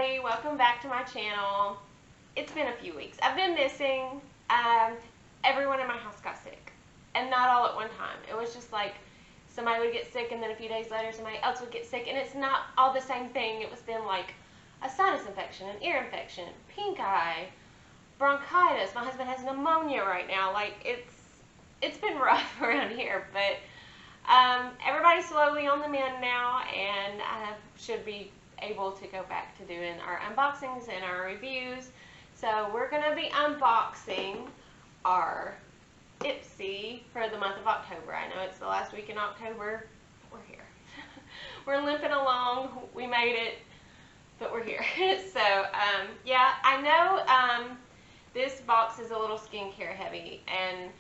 everybody, welcome back to my channel. It's been a few weeks. I've been missing. Everyone in my house got sick, and not all at one time. It was just like somebody would get sick and then a few days later somebody else would get sick, and it's not all the same thing. It was then like a sinus infection, an ear infection, pink eye, bronchitis. My husband has pneumonia right now. Like it's been rough around here, but everybody's slowly on the mend now, and I should be able to go back to doing our unboxings and our reviews. So we're going to be unboxing our Ipsy for the month of October. I know it's the last week in October, but we're here. We're limping along. We made it, but we're here. So yeah, I know this box is a little skincare heavy, and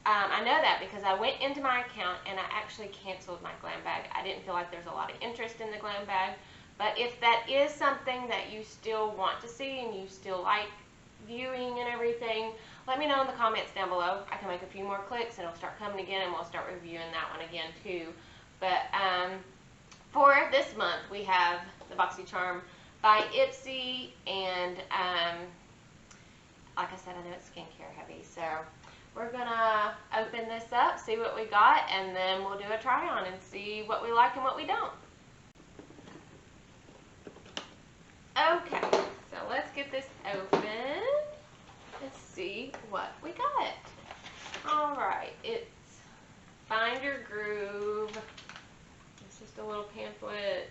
I know that because I went into my account and I actually canceled my glam bag. I didn't feel like there's a lot of interest in the glam bag. But if that is something that you still want to see and you still like viewing and everything, let me know in the comments down below. I can make a few more clicks and it'll start coming again, and we'll start reviewing that one again too. But for this month we have the Boxycharm by Ipsy, and like I said, I know it's skincare heavy, so we're gonna open this up, see what we got, and then we'll do a try on and see what we like and what we don't. Okay, so let's get this open. Let's see what we got. Alright, it's Find Your Groove. It's just a little pamphlet.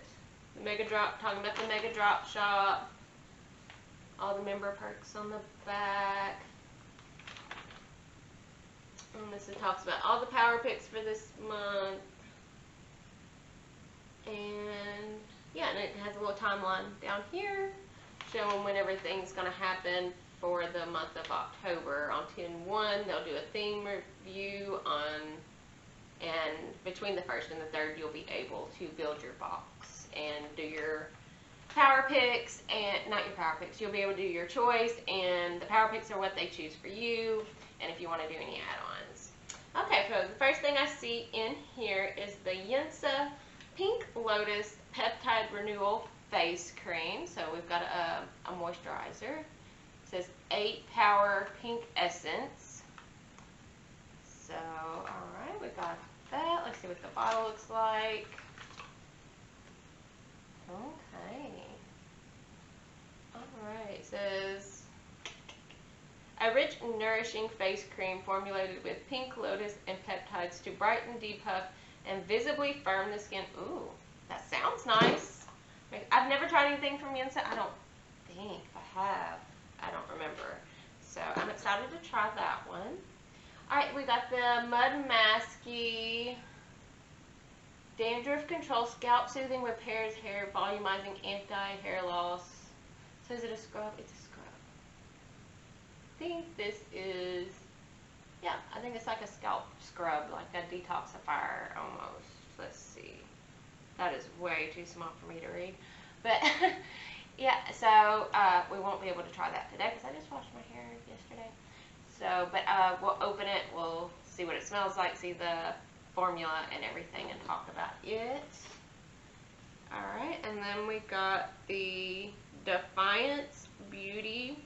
The Mega Drop, talking about the Mega Drop shop. All the member perks on the back. And this talks about all the power picks for this month. And yeah, and it has a little timeline down here showing when everything's going to happen for the month of October. On 10/1, they'll do a theme review on, and between the 1st and the 3rd, you'll be able to build your box and do your power picks, and not your power picks, you'll be able to do your choice, and the power picks are what they choose for you, and if you want to do any add-ons. Okay, so the first thing I see in here is the Ipsy Pink Lotus Peptide Renewal Face Cream. So we've got a moisturizer. It says 8 Power Pink Essence. So, alright, we got that. Let's see what the bottle looks like. Okay. Alright, it says a rich, nourishing face cream formulated with pink lotus and peptides to brighten, depuff, and visibly firm the skin. Ooh, that sounds nice. I've never tried anything from Ipsy. I don't think I have. I don't remember. So I'm excited to try that one. Alright, we got the Mud Masky Dandruff Control Scalp Soothing Repairs Hair Volumizing Anti-Hair Loss. So is it a scrub? It's a scrub. I think this is, yeah, I think it's like a scalp scrub, like a detoxifier almost. Let's see. That is way too small for me to read. But, yeah, so we won't be able to try that today because I just washed my hair yesterday. So, but we'll open it, we'll see what it smells like, see the formula and everything, and talk about it. Alright, and then we got the Defiance Beauty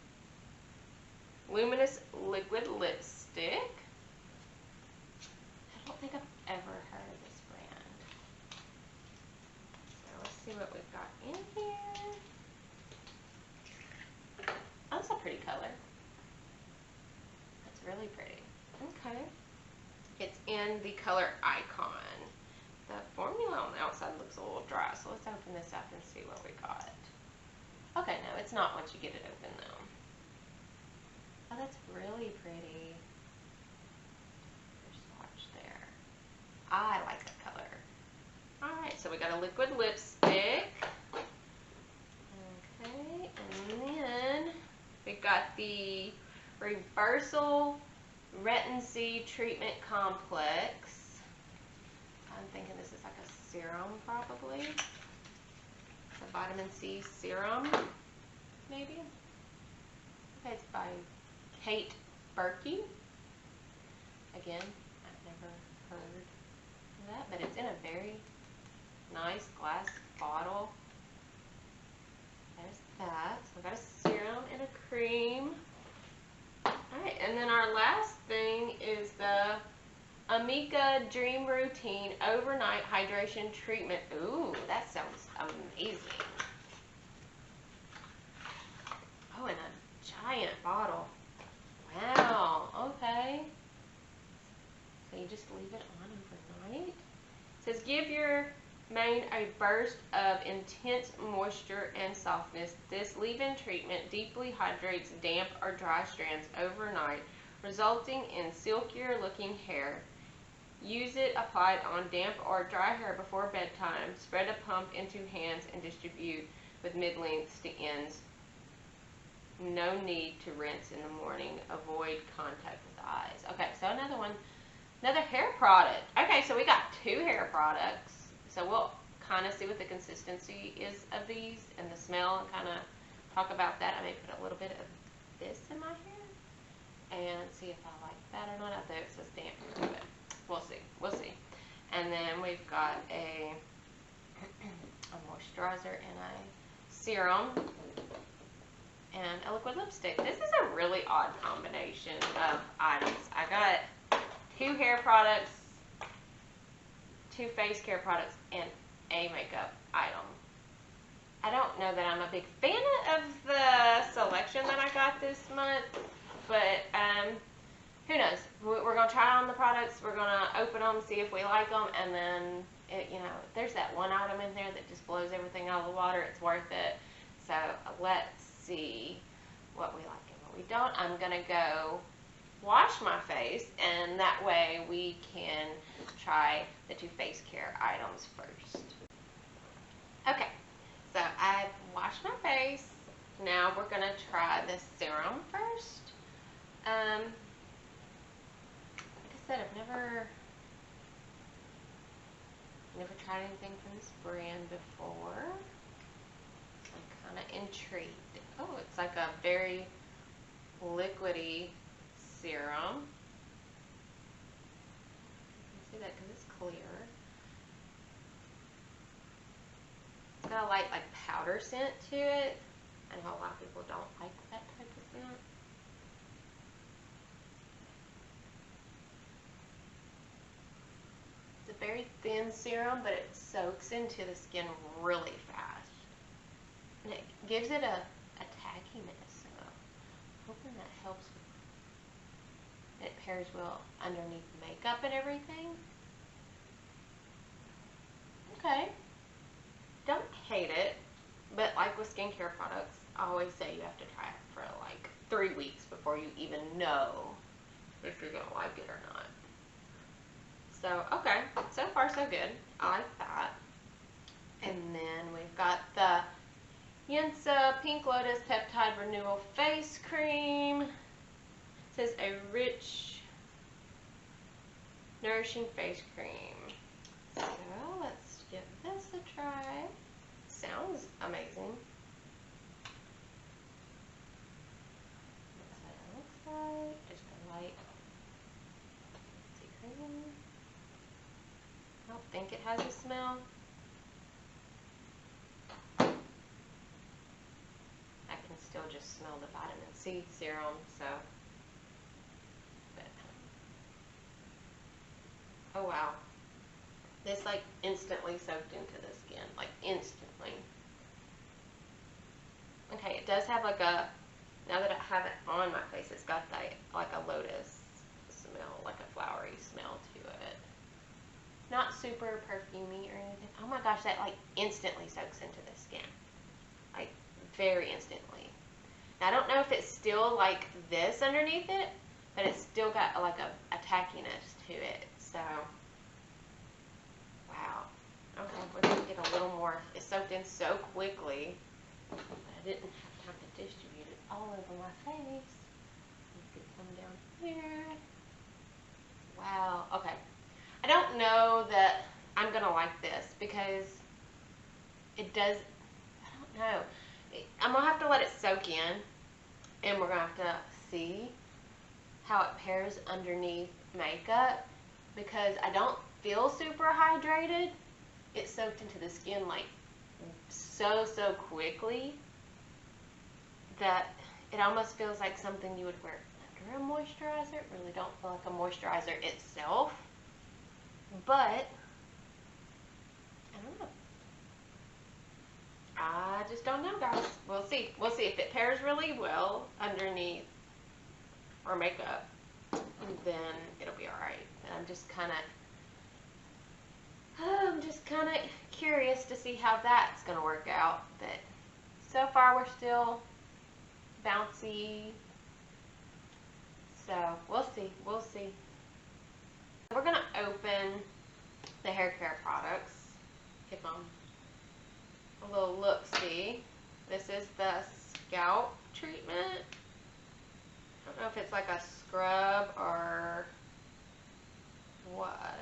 Luminous Liquid Lipstick. I don't think I've ever heard of this brand. So let's see what we've got in here. Oh, that's a pretty color. That's really pretty. Okay. It's in the color Icon. The formula on the outside looks a little dry, so let's open this up and see what we got. Okay, no, it's not once you get it open though. Oh, that's really pretty. There's swatch there. I like that color. Alright, so we got a liquid lipstick. Okay, and then we got the Reversal Retin C Treatment Complex. I'm thinking this is like a serum probably. It's a vitamin C serum, maybe. Okay, it's by Kate Berkey. Again, I've never heard of that, but it's in a very nice glass bottle. There's that. So I got a serum and a cream. Alright, and then our last thing is the Amika Dream Routine Overnight Hydration Treatment. Ooh, that sounds amazing. Oh, in a giant bottle. Wow, okay. So you just leave it on overnight. It says give your mane a burst of intense moisture and softness. This leave-in treatment deeply hydrates damp or dry strands overnight, resulting in silkier looking hair. Use it applied on damp or dry hair before bedtime. Spread a pump into hands and distribute with mid-lengths to ends. No need to rinse in the morning. Avoid contact with eyes. Okay, so another one. Another hair product. Okay, so we got 2 hair products. So we'll kind of see what the consistency is of these and the smell and kind of talk about that. I may put a little bit of this in my hair and see if I like that or not. I think it says damp, but we'll see. We'll see. And then we've got a moisturizer and a serum and a liquid lipstick. This is a really odd combination of items. I got 2 hair products, 2 face care products, and a makeup item. I don't know that I'm a big fan of the selection that I got this month, but who knows? We're going to try on the products, we're going to open them, see if we like them, and then, you know, if there's that one item in there that just blows everything out of the water, it's worth it. So let's see what we like and what we don't. I'm going to go wash my face, and that way we can try the 2 face care items first. Okay, so I've washed my face. Now we're going to try the serum first. Like I said, I've never tried anything from this brand before. I'm kind of intrigued. Oh, it's like a very liquidy serum. You can see that because it's clear. It's got a light like powder scent to it. I know a lot of people don't like that type of scent. It's a very thin serum, but it soaks into the skin really fast. And it gives it a tackiness. So I'm hoping that helps with it. Pairs well underneath makeup and everything. Okay. Don't hate it, but like with skincare products, I always say you have to try it for like 3 weeks before you even know if you're going to like it or not. So, okay, so far so good. I like that. And then we've got the Yensa Pink Lotus Peptide Renewal Face Cream. It says a rich, nourishing face cream. So, let's give this a try. Sounds amazing. That's what it looks like. Just a light cream. I don't think it has a smell. I can still just smell the vitamin C serum, so. But, oh wow. This like instantly soaked into the skin, like instantly. Okay, it does have like a, now that I have it on my face, it's got that like a lotus smell, like a flowery smell to it. Not super perfumey or anything. Oh my gosh, that like instantly soaks into the skin. Like very instantly. Now I don't know if it's still like this underneath it, but it's still got like a tackiness to it, so. Wow. Okay, we're going to get a little more. It soaked in so quickly that I didn't have time to distribute it all over my face. You could come down here. Wow. Okay. I don't know that I'm going to like this because it does, I don't know. I'm going to have to let it soak in, and we're going to have to see how it pairs underneath makeup because I don't feel super hydrated. It soaked into the skin like so quickly that it almost feels like something you would wear under a moisturizer. It really don't feel like a moisturizer itself, but I don't know. I just don't know, guys. We'll see. We'll see if it pairs really well underneath our makeup, then it'll be all right. And I'm just kind of curious to see how that's gonna work out. But so far we're still bouncy, so we'll see. We'll see. We're gonna open the hair care products. Give them a little look-see. This is the scalp treatment. I don't know if it's like a scrub or what.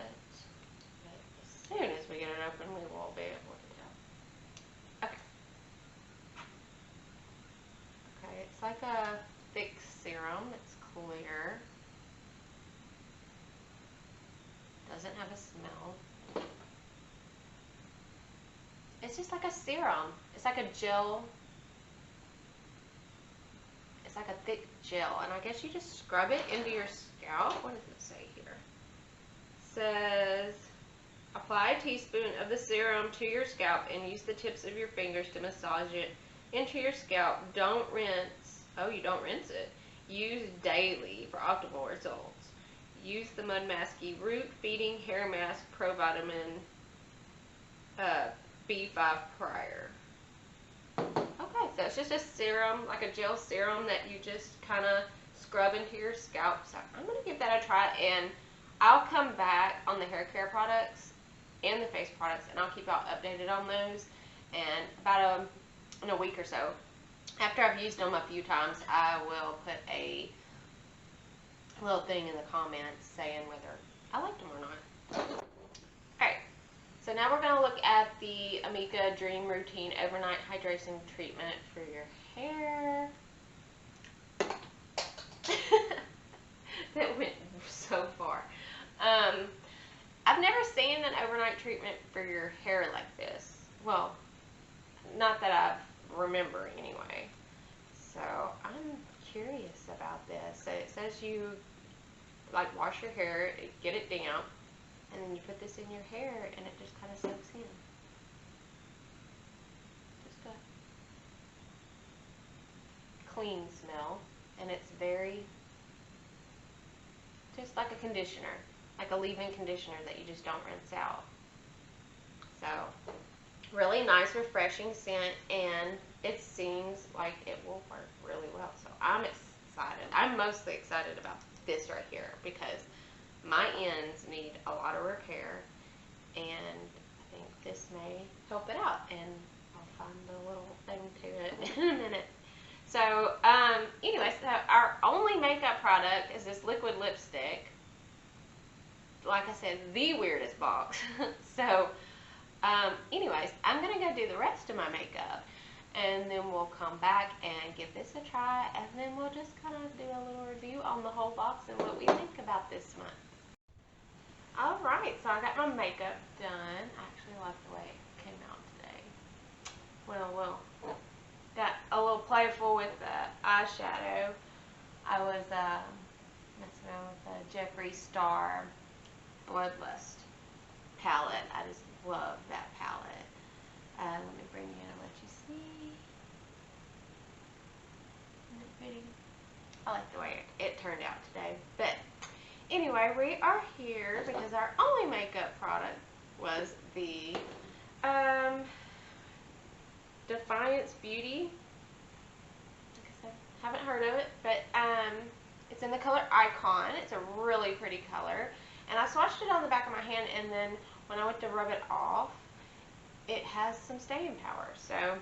But as soon as we get it open, we will be able to tell. Okay. Okay, it's like a thick serum. It's clear. Doesn't have a smell. It's just like a serum. It's like a gel. It's like a thick gel, and I guess you just scrub it into your scalp. What does it say here? It says, apply a teaspoon of the serum to your scalp and use the tips of your fingers to massage it into your scalp. Don't rinse. Oh, you don't rinse it. Use daily for optimal results. Use the Mud Masky Root Feeding Hair Mask Pro Vitamin B5 prior. Okay, so it's just a serum, like a gel serum that you just kind of scrub into your scalp. So I'm going to give that a try, and I'll come back on the hair care products and the face products, and I'll keep y'all updated on those. And about in a week or so, after I've used them a few times, I will put a little thing in the comments saying whether I liked them or not. Alright, so now we're going to look at the Amika Dream Routine Overnight Hydration Treatment for your hair. That went so far. I've never seen an overnight treatment for your hair like this. Well, not that I remember anyway. So I'm curious about this. So it says you like wash your hair, get it down, and then you put this in your hair and it just kind of soaks in. Just a clean smell, and it's very, just like a conditioner, like a leave-in conditioner that you just don't rinse out. So really nice, refreshing scent, and it seems like it will work really well. So I'm excited. I'm mostly excited about this right here because my ends need a lot of repair, and I think this may help it out, and I'll find the little thing to it in a minute. So anyway, so our only makeup product is this liquid lipstick. Like I said, the weirdest box. So anyways, I'm gonna go do the rest of my makeup, and then we'll come back and give this a try, and then we'll just kind of do a little review on the whole box and what we think about this month. Alright, so I got my makeup done. I actually like the way it came out today. Well, got a little playful with the eyeshadow. I was messing around with the Jeffree Star Bloodlust palette. I just love that palette. Let me bring you in and let you see. Isn't it pretty? I like the way it turned out today. But anyway, we are here because our only makeup product was the Defiance Beauty. Like I said, haven't heard of it, but it's in the color Icon. It's a really pretty color. And I swatched it on the back of my hand, and then when I went to rub it off, it has some staying power. So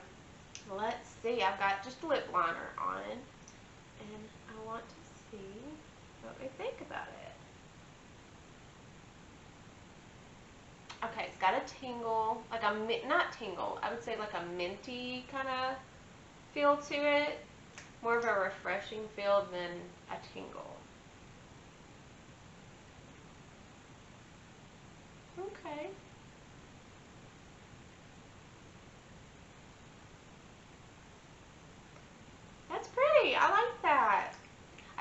let's see. I've got just a lip liner on, and I want to see what we think about it. Okay, it's got a tingle, like a, not tingle, I would say like a minty kind of feel to it. More of a refreshing feel than a tingle. Okay. That's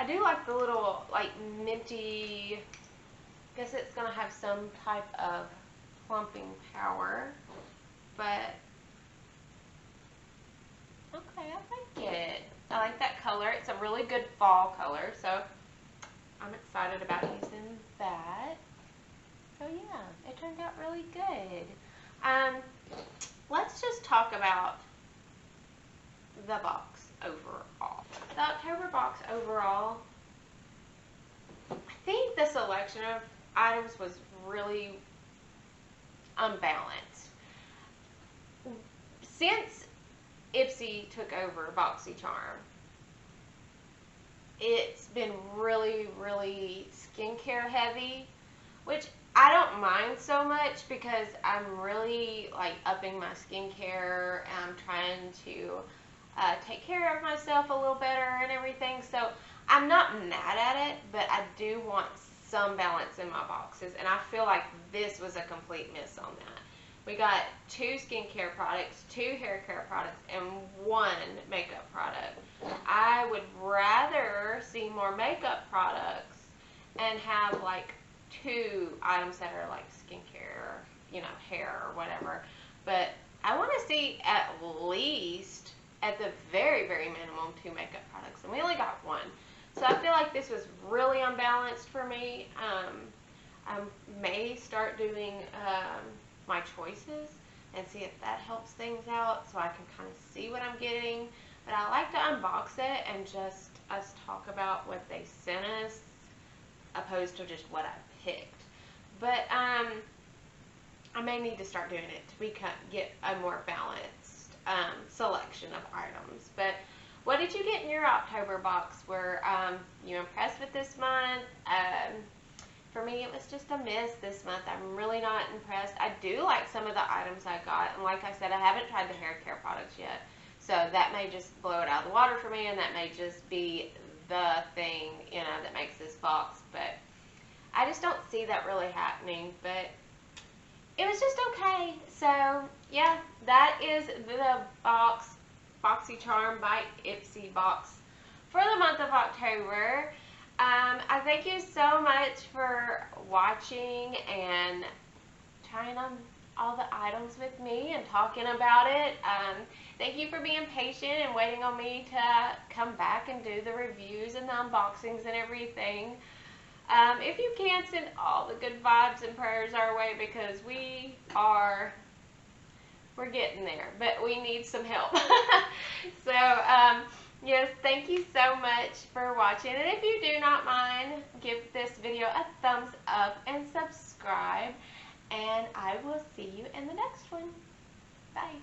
do like the little, like, minty, I guess it's going to have some type of clumping power, but okay, I like it. I like that color. It's a really good fall color, so I'm excited about using that. So yeah, it turned out really good. Let's just talk about the box overall. The October box overall, I think the selection of items was really unbalanced. Since Ipsy took over Boxycharm, it's been really, really skincare heavy, which I don't mind so much because I'm really like upping my skincare and I'm trying to take care of myself a little better and everything. So I'm not mad at it, but I do want some balance in my boxes, and I feel like this was a complete miss on that. We got 2 skincare products, 2 hair care products, and 1 makeup product. I would rather see more makeup products and have like 2 items that are like skincare, you know, hair or whatever. But I want to see at least, at the very, very minimum, 2 makeup products, and we only got 1. So I feel like this was really unbalanced for me. I may start doing my choices and see if that helps things out so I can kind of see what I'm getting. But I like to unbox it and just us talk about what they sent us opposed to just what I picked. But I may need to start doing it to get a more balanced selection of items. But what did you get in your October box? Were you impressed with this month? For me, it was just a miss this month. I'm really not impressed. I do like some of the items I got, and like I said, I haven't tried the hair care products yet, so that may just blow it out of the water for me, and that may just be the thing, you know, that makes this box. But I just don't see that really happening. But it was just okay. So yeah, that is the Boxycharm by Ipsy box for the month of October. I thank you so much for watching and trying on all the items with me and talking about it. Thank you for being patient and waiting on me to come back and do the reviews and the unboxings and everything. If you can, send all the good vibes and prayers our way, because we're getting there, but we need some help. So, yes, thank you so much for watching, and if you do not mind, give this video a thumbs up and subscribe, and I will see you in the next one. Bye.